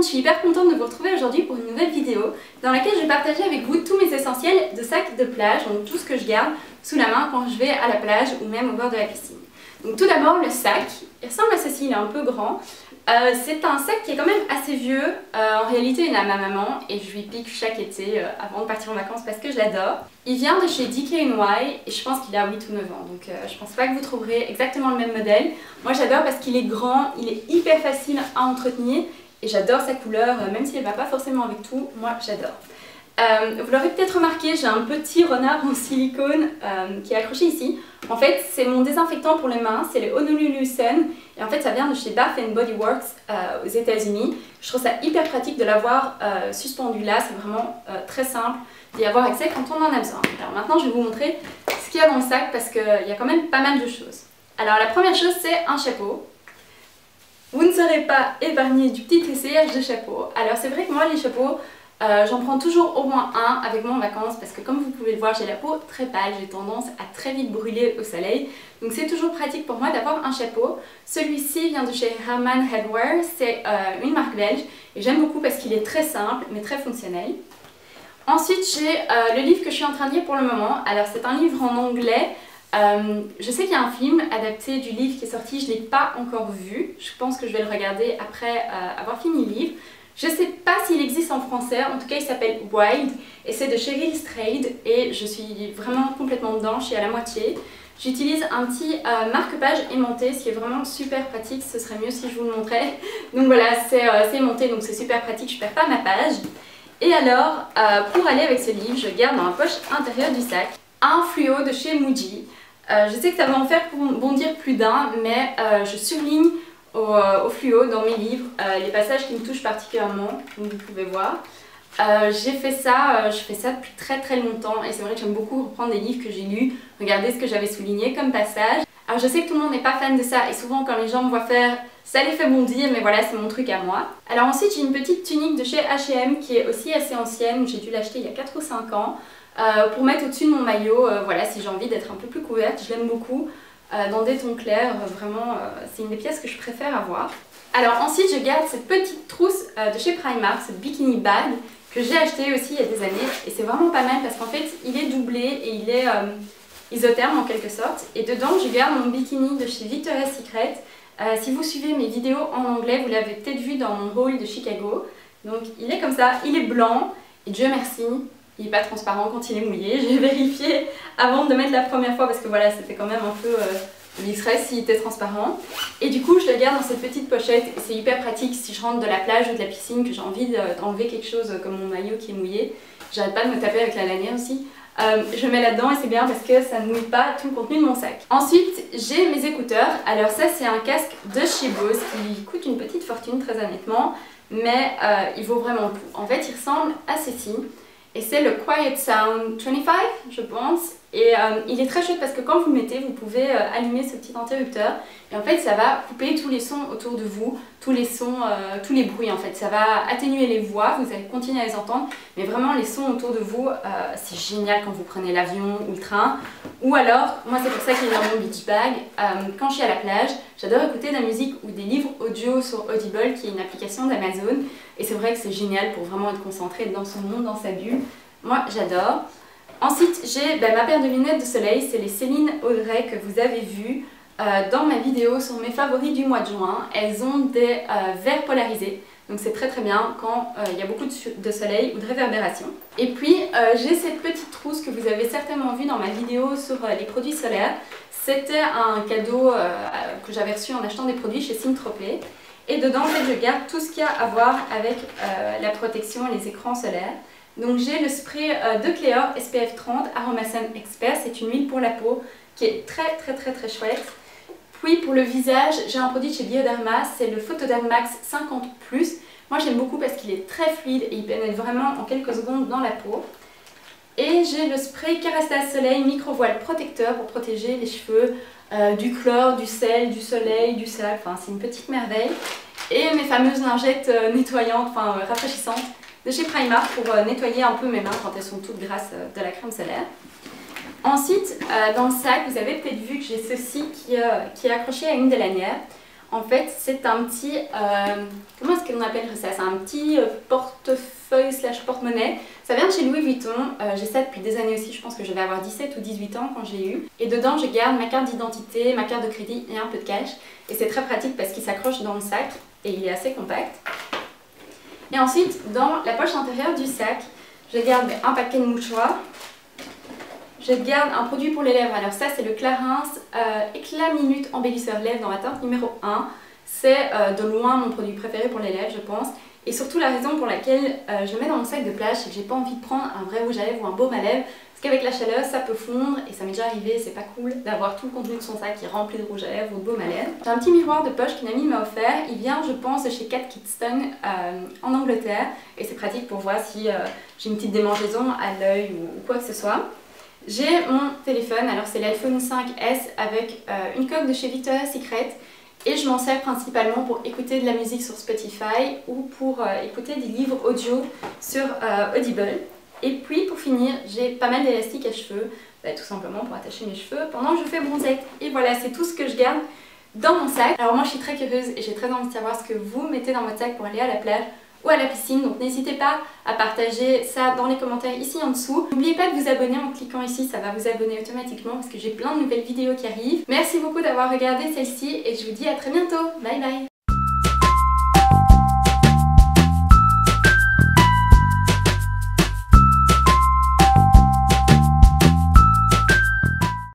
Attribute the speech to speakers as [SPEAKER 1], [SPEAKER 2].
[SPEAKER 1] je suis hyper contente de vous retrouver aujourd'hui pour une nouvelle vidéo dans laquelle je vais partager avec vous tous mes essentiels de sacs de plage, donc tout ce que je garde sous la main quand je vais à la plage ou même au bord de la piscine. Donc tout d'abord le sac, il ressemble à ceci, il est un peu grand. C'est un sac qui est quand même assez vieux, en réalité il est à ma maman et je lui pique chaque été avant de partir en vacances parce que je l'adore. Il vient de chez DKNY et je pense qu'il a 8 ou 9 ans, donc je pense pas que vous trouverez exactement le même modèle. Moi j'adore parce qu'il est grand, il est hyper facile à entretenir et j'adore sa couleur, même si elle va pas forcément avec tout, moi j'adore. Vous l'aurez peut-être remarqué, j'ai un petit renard en silicone qui est accroché ici. En fait, c'est mon désinfectant pour les mains, c'est le Honolulu Sun. Et en fait, ça vient de chez Bath & Body Works aux États-Unis. Je trouve ça hyper pratique de l'avoir suspendu là, c'est vraiment très simple d'y avoir accès quand on en a besoin. Alors maintenant, je vais vous montrer ce qu'il y a dans le sac parce qu'il y a quand même pas mal de choses. Alors la première chose, c'est un chapeau. Vous ne serez pas épargné du petit essayage de chapeau. Alors c'est vrai que moi, les chapeaux, j'en prends toujours au moins un avec moi en vacances parce que comme vous pouvez le voir, j'ai la peau très pâle, j'ai tendance à très vite brûler au soleil. Donc c'est toujours pratique pour moi d'avoir un chapeau. Celui-ci vient de chez Herman Headwear, c'est une marque belge et j'aime beaucoup parce qu'il est très simple mais très fonctionnel. Ensuite j'ai le livre que je suis en train de lire pour le moment. Alors c'est un livre en anglais. Je sais qu'il y a un film adapté du livre qui est sorti, je ne l'ai pas encore vu. Je pense que je vais le regarder après avoir fini le livre. Je ne sais pas s'il existe en français, en tout cas il s'appelle Wild et c'est de Cheryl Strayed et je suis vraiment complètement dedans, je suis à la moitié. J'utilise un petit marque-page aimanté, ce qui est vraiment super pratique, ce serait mieux si je vous le montrais. Donc voilà, c'est aimanté donc c'est super pratique, je ne perds pas ma page. Et alors, pour aller avec ce livre, je garde dans la poche intérieure du sac un fluo de chez Muji. Je sais que ça va en faire bondir plus d'un, mais je surligne au fluo dans mes livres les passages qui me touchent particulièrement, comme vous pouvez voir. J'ai fait ça, je fais ça depuis très longtemps et c'est vrai que j'aime beaucoup reprendre des livres que j'ai lus, regarder ce que j'avais souligné comme passage. Alors je sais que tout le monde n'est pas fan de ça et souvent quand les gens me voient faire, ça les fait bondir, mais voilà, c'est mon truc à moi. Alors ensuite j'ai une petite tunique de chez H&M qui est aussi assez ancienne, j'ai dû l'acheter il y a 4 ou 5 ans pour mettre au-dessus de mon maillot, voilà, si j'ai envie d'être un peu plus couverte, je l'aime beaucoup. Dans des tons clairs, vraiment c'est une des pièces que je préfère avoir. Alors ensuite je garde cette petite trousse de chez Primark, cette bikini bag que j'ai acheté aussi il y a des années et c'est vraiment pas mal parce qu'en fait il est doublé et il est isotherme en quelque sorte et dedans je garde mon bikini de chez Victoria's Secret. Si vous suivez mes vidéos en anglais, vous l'avez peut-être vu dans mon haul de Chicago. Donc il est comme ça, il est blanc et Dieu merci, il n'est pas transparent quand il est mouillé. J'ai vérifié avant de le mettre la première fois parce que voilà, c'était quand même un peu discret s'il était transparent. Et du coup, je le garde dans cette petite pochette et c'est hyper pratique si je rentre de la plage ou de la piscine, que j'ai envie d'enlever quelque chose comme mon maillot qui est mouillé. J'arrête pas de me taper avec la lanière aussi. Je mets là-dedans et c'est bien parce que ça ne mouille pas tout le contenu de mon sac. Ensuite, j'ai mes écouteurs. Alors ça, c'est un casque de chez Bose qui coûte une petite fortune, très honnêtement, mais il vaut vraiment le coup. En fait, il ressemble à ceci. Et c'est le Quiet Sound 25, je pense. Et il est très chouette parce que quand vous le mettez, vous pouvez allumer ce petit interrupteur. Et en fait, ça va couper tous les sons autour de vous, tous les sons, tous les bruits en fait. Ça va atténuer les voix, vous allez continuer à les entendre. Mais vraiment, les sons autour de vous, c'est génial quand vous prenez l'avion ou le train. Ou alors, moi c'est pour ça qu'il est dans mon beach bag. Quand je suis à la plage, j'adore écouter de la musique ou des livres audio sur Audible, qui est une application d'Amazon. Et c'est vrai que c'est génial pour vraiment être concentré dans son monde, dans sa bulle. Moi, j'adore. Ensuite, j'ai ma paire de lunettes de soleil, c'est les Céline Audrey que vous avez vues dans ma vidéo sur mes favoris du mois de juin. Elles ont des verres polarisés, donc c'est très bien quand il y a beaucoup de soleil ou de réverbération. Et puis, j'ai cette petite trousse que vous avez certainement vue dans ma vidéo sur les produits solaires. C'était un cadeau que j'avais reçu en achetant des produits chez Syntropé. Et dedans, en fait, je garde tout ce qu'il y a à voir avec la protection et les écrans solaires. Donc j'ai le spray de Cléor SPF 30 Aromasen Expert, c'est une huile pour la peau qui est très chouette. Puis pour le visage, j'ai un produit chez Bioderma, c'est le Photoderm Max 50+. Moi j'aime beaucoup parce qu'il est très fluide et il pénètre vraiment en quelques secondes dans la peau. Et j'ai le spray Kerastase Soleil Micro Voile Protecteur pour protéger les cheveux du chlore, du sel, du soleil, du sable, enfin c'est une petite merveille. Et mes fameuses lingettes nettoyantes, enfin rafraîchissantes de chez Primark pour nettoyer un peu mes mains quand elles sont toutes grasses de la crème solaire. Ensuite, dans le sac, vous avez peut-être vu que j'ai ceci qui est accroché à une des lanières. en fait c'est un petit, comment est-ce qu'on appelle ça? C'est un petit portefeuille slash porte-monnaie. Ça vient de chez Louis Vuitton, j'ai ça depuis des années aussi, je pense que je vais avoir 17 ou 18 ans quand je l'ai eu. Et dedans je garde ma carte d'identité, ma carte de crédit et un peu de cash. Et c'est très pratique parce qu'il s'accroche dans le sac et il est assez compact. Et ensuite dans la poche intérieure du sac, je garde un paquet de mouchoirs. Je garde un produit pour les lèvres, alors ça c'est le Clarins Éclat Minute Embellisseur Lèvres dans la teinte numéro 1. C'est de loin mon produit préféré pour les lèvres je pense. Et surtout la raison pour laquelle je le mets dans mon sac de plage, c'est que j'ai pas envie de prendre un vrai rouge à lèvres ou un baume à lèvres. Parce qu'avec la chaleur ça peut fondre et ça m'est déjà arrivé, c'est pas cool d'avoir tout le contenu de son sac qui est rempli de rouge à lèvres ou de baume à lèvres. J'ai un petit miroir de poche qu'une amie m'a offert, il vient je pense de chez Kat Kidston en Angleterre. Et c'est pratique pour voir si j'ai une petite démangeaison à l'œil ou quoi que ce soit. J'ai mon téléphone, alors c'est l'iPhone 5S avec une coque de chez Victoria's Secret et je m'en sers principalement pour écouter de la musique sur Spotify ou pour écouter des livres audio sur Audible. Et puis pour finir, j'ai pas mal d'élastiques à cheveux, tout simplement pour attacher mes cheveux pendant que je fais bronzette. Et voilà, c'est tout ce que je garde dans mon sac. Alors moi je suis très curieuse et j'ai très envie de savoir ce que vous mettez dans votre sac pour aller à la plage ou à la piscine, donc n'hésitez pas à partager ça dans les commentaires ici en dessous. N'oubliez pas de vous abonner en cliquant ici, ça va vous abonner automatiquement parce que j'ai plein de nouvelles vidéos qui arrivent. Merci beaucoup d'avoir regardé celle-ci et je vous dis à très bientôt, bye bye.